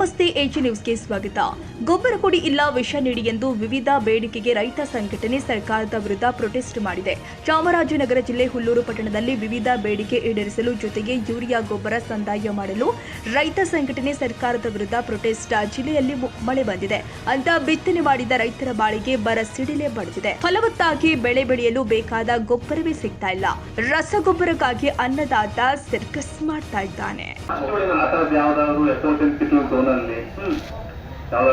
ನಮಸ್ತೆ ಎಜಿ ನ್ಯೂಸ್ಗೆ ಸ್ವಾಗತ. ಗೊಬ್ಬರ ಕೊಡಿ ಇಲ್ಲ ವಿಷ ನೀಡಿ ಎಂದು ವಿವಿಧ ಬೇಡಿಕೆಗೆ ರೈತ ಸಂಘಟನೆ ಸರ್ಕಾರದ ವಿರುದ್ಧ ಪ್ರೊಟೆಸ್ಟ್ ಮಾಡಿದೆ. ಚಾಮರಾಜನಗರ ಜಿಲ್ಲೆ ಹುಲ್ಲೂರು ಪಟ್ಟಣದಲ್ಲಿ ವಿವಿಧ ಬೇಡಿಕೆ ಈಡೇರಿಸಲು ಜೊತೆಗೆ ಯೂರಿಯಾ ಗೊಬ್ಬರ ಸಂದಾಯ ಮಾಡಲು ರೈತ ಸಂಘಟನೆ ಸರ್ಕಾರದ ವಿರುದ್ಧ ಪ್ರೊಟೆಸ್ಟ್. ಜಿಲ್ಲೆಯಲ್ಲಿ ಮಳೆ ಬಂದಿದೆ ಅಂತ ಬಿತ್ತನೆ ಮಾಡಿದ ರೈತರ ಬಾಳಿಗೆ ಬರ ಸಿಡಿಲೆ ಬಡಿದಿದೆ. ಫಲವತ್ತಾಗಿ ಬೆಳೆ ಬೆಳೆಯಲು ಬೇಕಾದ ಗೊಬ್ಬರವೇ ಸಿಗ್ತಾ ಇಲ್ಲ. ರಸಗೊಬ್ಬರಕ್ಕಾಗಿ ಅನ್ನದಾತ ಸರ್ಕಸ್ ಮಾಡ್ತಾ ಇದ್ದಾನೆ.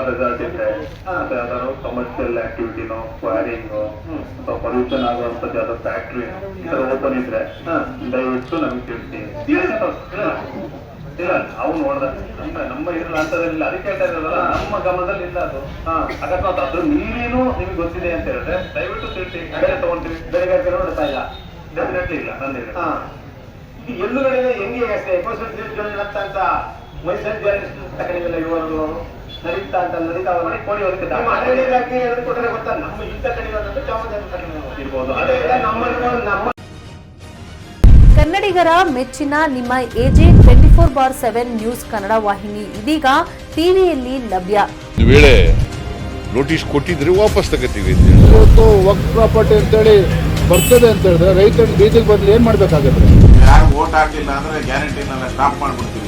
ರೆಸಾರ್ಟ್ ಇದ್ರೆ ಯಾವ್ದಾದ್ರು ಕಮರ್ಷಿಯಲ್ ಆಕ್ಟಿವಿಟಿನೋ ಕ್ವಾರಿಂಗೋ ಅಥವಾ ಪೊಲ್ಯೂಷನ್ ಆಗುವಂತದ್ದು ಯಾವ್ದೋ ಫ್ಯಾಕ್ಟ್ರಿ ಈ ತರ ಓಪನ್ ಇದ್ರೆ ದಯವಿಟ್ಟು ನಮಗೆ ತಿಳಿಸಿ. ಇಲ್ಲ ನಾವು ನೋಡ್ದ ನಮ್ಮ ಇದ್ರಲ್ಲಿ ಅಂತದ್ರಿಲ್ಲ, ಅದಕ್ಕೆ ಹೇಳ್ತಾ ಇರೋದಲ್ಲ, ನಮ್ಮ ಗಮನದಲ್ಲಿ ಇಲ್ಲ ಅದು. ಅಕಸ್ಮಾತ್ ಅದ್ರ ನೀರೇನು ನಿಮ್ಗೆ ಗೊತ್ತಿದೆ ಅಂತ ಹೇಳಿದ್ರೆ ದಯವಿಟ್ಟು ತಿಳಿಸಿ. ಬೆಳೆ ತಗೊಂಡ್ರಿ ಬೆಳೆಗಾರಿಕೆ ನೋಡ್ತಾ ಇಲ್ಲ, ಡೆಫಿನೆಟ್ಲಿ ಇಲ್ಲ ನಂದಿಲ್ಲ. ಈಗ ಎಲ್ಲುಗಡೆ ಹೆಂಗೆ ಅಂತ ಮೈಸೂರು ಕಡೆಗೆಲ್ಲ ಇವರು ನಡೀತಾ ಅಂತ ನಡೀತಾ ಕೊಡಿ ಕೊಟ್ಟರೆ ಗೊತ್ತಾ ನಮ್ಮ ಇಂಥ ಕಡೆ ಇರ್ಬೋದು. ಅದೇ ನಮ್ಮ ಕನ್ನಡಿಗರ ಮೆಚ್ಚಿನ ನಿಮ್ಮ ಎಜೆ 24/7 ನ್ಯೂಸ್ ಕನ್ನಡ ವಾಹಿನಿ ಇದೀಗ ಟಿವಿಯಲ್ಲಿ ಲಭ್ಯ. ವೇಳೆ ನೋಟಿಸ್ ಕೊಟ್ಟಿದ್ರೆ ವಾಪಸ್ ತಗೋತೀವಿ. ಇವತ್ತು ವಕ್ಫ್ ಪ್ರಾಪರ್ಟಿ ಅಂತೇಳಿ ಬರ್ತದೆ ಅಂತ ಹೇಳಿದ್ರೆ ರೈತರು ಬೀದಿಗೆ ಬದಲು ಏನ್ ಮಾಡ್ಬೇಕಾಗುತ್ತೆ? ಯಾರು ವೋಟ್ ಹಾಕಿಲ್ಲ ಅಂದ್ರೆ ಗ್ಯಾರಂಟಿನೆಲ್ಲ ಸ್ಟಾಪ್ ಮಾಡ್ಬಿಡ್ತೀವಿ.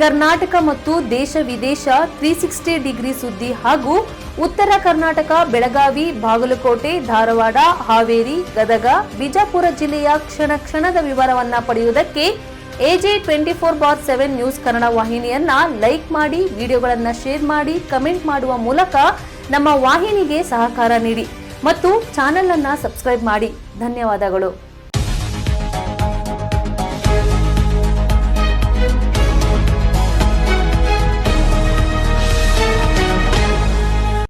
ಕರ್ನಾಟಕ ಮತ್ತು ದೇಶ ವಿದೇಶ 360 ಡಿಗ್ರಿ ಸುದ್ದಿ ಹಾಗೂ ಉತ್ತರ ಕರ್ನಾಟಕ ಬೆಳಗಾವಿ, ಬಾಗಲಕೋಟೆ, ಧಾರವಾಡ, ಹಾವೇರಿ, ಗದಗ, ಬಿಜಾಪುರ ಜಿಲ್ಲೆಯ ಕ್ಷಣ ಕ್ಷಣದ ವಿವರವನ್ನ ಪಡೆಯುವುದಕ್ಕೆ ಎಜೆ 24/7 ನ್ಯೂಸ್ ಕನ್ನಡ ವಾಹಿನಿಯನ್ನ ಲೈಕ್ ಮಾಡಿ, ವಿಡಿಯೋಗಳನ್ನ ಶೇರ್ ಮಾಡಿ, ಕಮೆಂಟ್ ಮಾಡುವ ಮೂಲಕ ನಮ್ಮ ವಾಹಿನಿಗೆ ಸಹಕಾರ ನೀಡಿ ಮತ್ತು ಚಾನೆಲ್ ಅನ್ನ ಸಬ್ಸ್ಕ್ರೈಬ್ ಮಾಡಿ. ಧನ್ಯವಾದಗಳು.